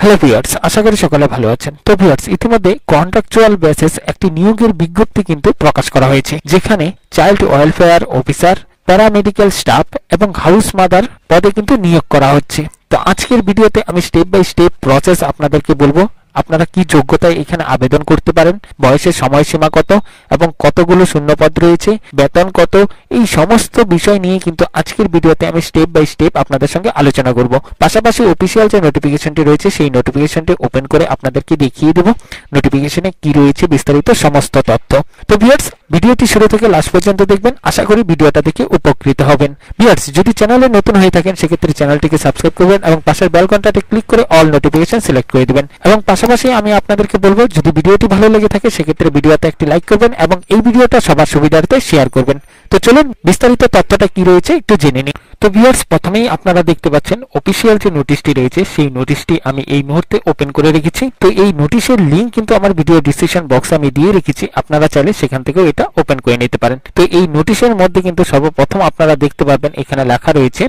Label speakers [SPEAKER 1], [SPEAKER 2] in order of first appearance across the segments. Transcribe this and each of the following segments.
[SPEAKER 1] Hello viewers, আশা করি সকলে ভালো আছেন। তো ভিউয়ার্স, ইতিমধ্যে কন্ট্রাকচুয়াল বেসিস একটি নিয়োগের বিজ্ঞপ্তি কিন্তু প্রকাশ করা হয়েছে, যেখানে child welfare officer, paramedical staff এবং হাউস মাদার পদে কিন্তু নিয়োগ করা হচ্ছে। তো আজকের ভিডিওতে আমি স্টেপ বাই স্টেপ প্রসেস আপনাদেরকে বলবো। আপনারা কি যোগ্যতায় এখানে আবেদন করতে পারেন, বয়সের সময়সীমা কত এবং কতগুলো শূন্যপদ রয়েছে, বেতন কত, এই সমস্ত বিষয় নিয়ে কিন্তু আজকের ভিডিওতে আমি স্টেপ বাই স্টেপ আপনাদের সঙ্গে আলোচনা করব। পাশাপাশি অফিসিয়াল যে নোটিফিকেশনটি রয়েছে সেই নোটিফিকেশনটি ওপেন করে আপনাদেরকে দেখিয়ে দেব নোটিফিকেশনে কি রয়েছে বিস্তারিত সমস্ত তথ্য। তো ভিউয়ার্স, ভিডিওটি শুরু থেকে লাস্ট পর্যন্ত দেখবেন, আশা করি ভিডিওটা দেখে উপকৃত হবেন। ভিউয়ার্স, যদি চ্যানেলে নতুন হয়ে থাকেন সেক্ষেত্রে চ্যানেলটিকে সাবস্ক্রাইব করবেন এবং পাশের বেল ঘন্টাতে ক্লিক করে অল নোটিফিকেশন সিলেক্ট করে দিবেন। এবং পাশাপাশি আমি আপনাদেরকে বলবো, যদি ভিডিওটি ভালো লেগে থাকে সেক্ষেত্রে ভিডিওতে একটি লাইক করবেন এবং এই ভিডিওটা সবার সুবিধার্থে শেয়ার করবেন। তো চলুন বিস্তারিত তথ্যটা কি রয়েছে একটু জেনে নিই। তো ভিউয়ার্স, প্রথমেই আপনারা দেখতে পাচ্ছেন অফিসিয়াল যে নোটিশটি রয়েছে সেই নোটিশটি আমি এই মুহূর্তে ওপেন করে রেখেছি। তো এই নোটিশের লিংক কিন্তু আমার ভিডিও ডিসক্রিপশন বক্সে আমি দিয়ে রেখেছি, আপনারা চাইলে সেখান থেকেও এটা ওপেন করে নিতে পারেন। তো এই নোটিশের মধ্যে কিন্তু সর্বপ্রথম আপনারা দেখতে পাবেন এখানে লেখা রয়েছে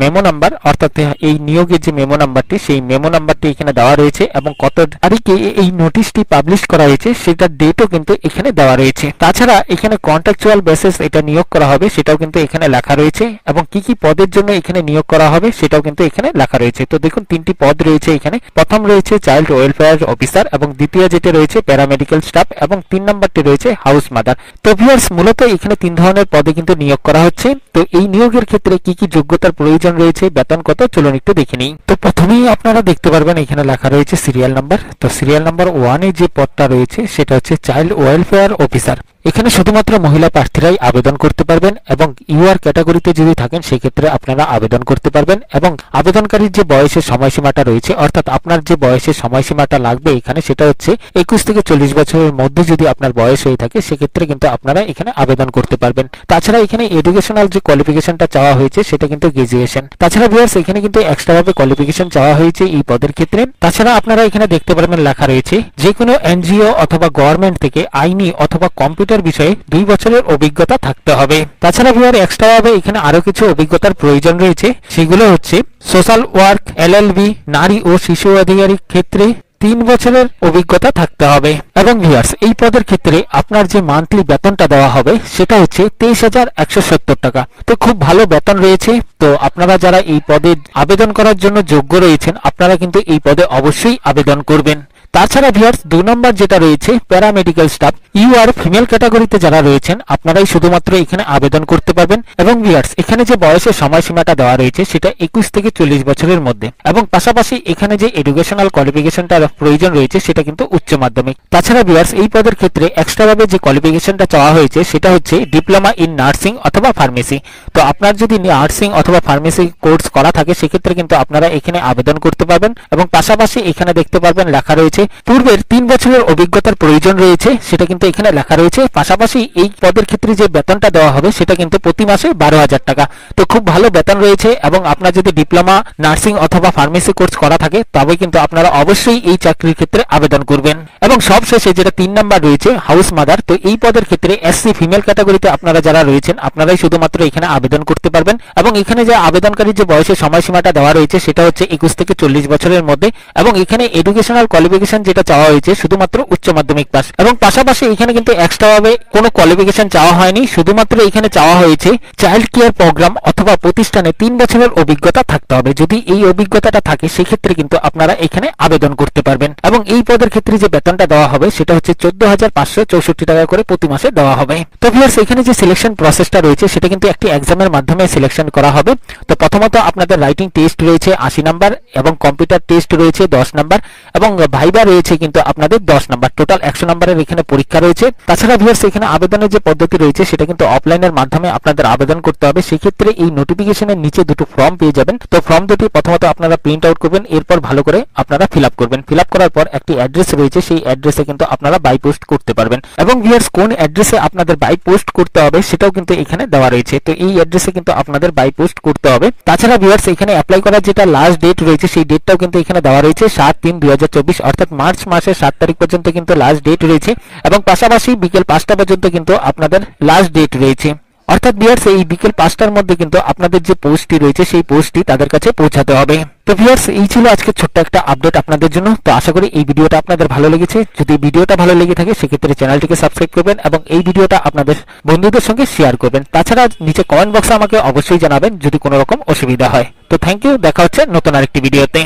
[SPEAKER 1] মেমো নাম্বার, অর্থাৎ এই নিয়োগের যে মেমো নাম্বারটি সেই মেমো নাম্বারটি এখানে দেওয়া রয়েছে এবং কত তারিখে এই নোটিশটি পাবলিশ করা হয়েছে সেটার ডেটও কিন্তু এখানে দেওয়া রয়েছে। তাছাড়া এখানে কন্ট্রাকচুয়াল বেসিস এটা নিয়োগ করা হবে সেটাও কিন্তু এখানে লেখা রয়েছে এবং কি কি পদের জন্য এখানে নিয়োগ করা হবে সেটাও কিন্তু এখানে লেখা রয়েছে। তো দেখুন, তিনটি পদ রয়েছে এখানে। প্রথম রয়েছে চাইল্ড ওয়েলফেয়ার অফিসার এবং দ্বিতীয় যেটা রয়েছে প্যারামেডিক্যাল স্টাফ এবং 3 নম্বরটি রয়েছে হাউস মাদার। তো ভিউয়ার্স, মূলত এখানে 3 ধরনের পদে কিন্তু নিয়োগ করা হচ্ছে। তো এই নিয়োগের ক্ষেত্রে কি কি যোগ্যতার প্রয়োজন রয়েছে, বেতন কত, চলুন একটু দেখে নিই। তো প্রথমেই আপনারা দেখতে পারবেন এখানে লেখা রয়েছে সিরিয়াল নাম্বার। তো সিরিয়াল নাম্বার 1 এ যে পদটা রয়েছে সেটা হচ্ছে চাইল্ড ওয়েলফেয়ার অফিসার। এখানে শুধুমাত্র মহিলা প্রার্থীরাই আবেদন করতে পারবেন এবং ইউআর ক্যাটাগরিতে যদি থাকেন সেক্ষেত্রে আপনারা আবেদন করতে পারবেন। এবং আবেদনকারীর যে বয়সের সময়সীমাটা রয়েছে, অর্থাৎ আপনার যে বয়সের সময়সীমাটা লাগবে এখানে সেটা হচ্ছে 21 থেকে 40 বছরের মধ্যে যদি আপনার বয়স হয়ে থাকে সেক্ষেত্রে কিন্তু আপনারা এখানে আবেদন করতে পারবেন। তাছাড়া এখানে এডুকেশনাল যে কোয়ালিফিকেশনটা চাওয়া হয়েছে সেটা কিন্তু গ্রাজুয়েশন। তাছাড়া ভিউয়ার্স, এখানে কিন্তু এক্সট্রা ভাবে কোয়ালিফিকেশন চাওয়া হয়েছে এই পদের ক্ষেত্রে। তাছাড়া আপনারা এখানে দেখতে পারবেন লেখা রয়েছে যে কোনো এনজিও অথবা গভর্নমেন্ট থেকে আইনি অথবা কম্পিউটার বিষয়ে 2 বছরের অভিজ্ঞতা থাকতে হবে। তাছাড়া ভিউয়ার এক্সট্রা ভাবে এখানে আরো কিছু অভিজ্ঞতার প্রয়োজন রয়েছে, সেগুলো হচ্ছে সোশ্যাল ওয়ার্ক, এলএলবি, নারী ও শিশু অধিকারী ক্ষেত্রে 3 বছরের অভিজ্ঞতা থাকতে হবে। এবং ভিউয়ার্স, এই পদের ক্ষেত্রে আপনার যে মান্থলি বেতনটা দেওয়া হবে সেটা হচ্ছে 23,170 টাকা। তো খুব ভালো বেতন রয়েছে। তো আপনারা যারা এই পদে আবেদন করার জন্য যোগ্য রয়েছেন আপনারা কিন্তু এই পদে অবশ্যই আবেদন করবেন। তাছাড়া ভিউয়ার্স, 2 নম্বর যেটা রয়েছে প্যারামেডিক্যাল স্টাফ, ইউআর ফিমেল ক্যাটাগরিতে যারা রয়েছেন আপনারাই শুধুমাত্র এখানে আবেদন করতে পারবেন। এবং ভিউয়ার্স, এখানে যে বয়সের সময়সীমাটা দেওয়া রয়েছে সেটা 21 থেকে 40 বছরের মধ্যে এবং পাশাপাশি এখানে যে এডুকেশনাল কোয়ালিফিকেশনটার প্রয়োজন রয়েছে সেটা কিন্তু উচ্চ মাধ্যমিক। তাছাড়া ভিউয়ার্স, এই পদের ক্ষেত্রে এক্সট্রা ভাবে যে কোয়ালিফিকেশনটা চাওয়া হয়েছে সেটা হচ্ছে ডিপ্লোমা ইন নার্সিং অথবা ফার্মেসি। তো আপনার যদি নার্সিং অথবা ফার্মেসি কোর্স করা থাকে সেক্ষেত্রে কিন্তু আপনারা এখানে আবেদন করতে পারবেন। এবং পাশাপাশি এখানে দেখতে পারবেন লেখা রয়েছে পূর্বের 3 বছরের অভিজ্ঞতার প্রয়োজন রয়েছে, সেটা কিন্তু এখানে লেখা রয়েছে। পাশাপাশি এই পদের ক্ষেত্রে যে বেতনটা দেওয়া হবে সেটা কিন্তু প্রতি মাসে 12,000 টাকা। তো খুব ভালো বেতন রয়েছে এবং আপনার যদি ডিপ্লোমা নার্সিং অথবা ফার্মেসি কোর্স করা থাকে তবে কিন্তু আপনারা অবশ্যই এই চাকরির ক্ষেত্রে আবেদন করবেন। এবং সবশেষে যেটা 3 নাম্বার রয়েছে হাউস মাদার। তো এই পদের ক্ষেত্রে এসসি ফিমেল ক্যাটাগরিতে আপনারা যারা রয়েছেন আপনারাই শুধুমাত্র এখানে আবেদন করতে পারবেন। এবং এখানে যে আবেদনকারীর যে বয়সের সময়সীমাটা দেওয়া রয়েছে সেটা হচ্ছে 21 থেকে 40 বছরের মধ্যে এবং এখানে এডুকেশনাল কোয়ালিফিকেশন যেটা চাওয়া হয়েছে শুধুমাত্র উচ্চ মাধ্যমিক পাস। এবং পাশাপাশি এখানে কিন্তু এক্সট্রা ভাবে কোনো কোয়ালিফিকেশন চাওয়া হয়নি, শুধুমাত্র এখানে চাওয়া হয়েছে চাইল্ড কেয়ার প্রোগ্রাম অথবা প্রতিষ্ঠানে 3 বছরের অভিজ্ঞতা থাকতে হবে। যদি এই অভিজ্ঞতাটা থাকে সেক্ষেত্রে কিন্তু আপনারা এখানে আবেদন করতে পারবেন। এবং এই পদের ক্ষেত্রে যে বেতনটা দেওয়া হবে সেটা হচ্ছে 14,564 টাকা করে প্রতি মাসে দেওয়া হবে। তো ভিউয়ার্স, এখানে যে সিলেকশন প্রসেসটা রয়েছে সেটা কিন্তু একটি এক্সামের মাধ্যমে সিলেকশন করা হবে। তো প্রথমত আপনাদের রাইটিং টেস্ট রয়েছে 80 নাম্বার এবং কম্পিউটার টেস্ট রয়েছে 10 নাম্বার এবং ভাইবা রয়েছে কিন্তু আপনাদের 10 নাম্বার। টোটাল 100 নাম্বারের এখানে পরীক্ষা রয়েছে। তাছাড়া ভিউয়ার্স, এখানে আবেদনের যে পদ্ধতি রয়েছে সেটা কিন্তু অফলাইনের মাধ্যমে আপনাদের আবেদন করতে হবে। সেক্ষেত্রে এই নোটিফিকেশনের নিচে দুটো ফর্ম পেয়ে যাবেন। তো ফর্ম দুটি প্রথমত আপনারা প্রিন্ট আউট করবেন, এরপর ভালো করে আপনারা ফিল আপ করবেন। ফিল আপ করার পর একটি অ্যাড্রেস রয়েছে, সেই অ্যাড্রেসে কিন্তু আপনারা বাই পোস্ট করতে পারবেন। এবং ভিউয়ার্স, কোন অ্যাড্রেসে আপনাদের বাই পোস্ট করতে হবে সেটাও কিন্তু এখানে দেওয়া রয়েছে। তো এই অ্যাড্রেসে কিন্তু আপনাদের বাই পোস্ট করতে হবে। তাছাড়া ভিউয়ার্স, এখানে অ্যাপ্লাই করার যেটা লাস্ট ডেট রয়েছে সেই ডেটটাও কিন্তু এখানে দেওয়া রয়েছে 7/3/2024, অর্থাৎ মার্চ মাসের 7 তারিখ পর্যন্ত কিন্তু লাস্ট ডেট রয়েছে। এবং পাশাপাশি বিকেল 5টা পর্যন্ত কিন্তু আপনাদের লাস্ট ডেট রয়েছে। অর্থাৎ ভিউয়ার্স, এই বিকেল 5টার মধ্যে কিন্তু আপনাদের যে পোস্টটি রয়েছে সেই পোস্টটি তাদের কাছে পৌঁছাতে হবে। তো ভিউয়ার্স, এই ছিল আজকে ছোট্ট একটা আপডেট আপনাদের জন্য। তো আশা করি এই ভিডিওটা আপনাদের ভালো লেগেছে। যদি ভিডিওটা ভালো লেগে থাকে সেক্ষেত্রে চ্যানেলটিকে সাবস্ক্রাইব করবেন এবং এই ভিডিওটা আপনাদের বন্ধুদের সঙ্গে শেয়ার করবেন। তাছাড়া নিচে কমেন্ট বক্সে আমাকে অবশ্যই জানাবেন যদি কোনো রকম অসুবিধা হয়। তো থ্যাংক ইউ, দেখা হচ্ছে নতুন আরেকটি ভিডিওতে।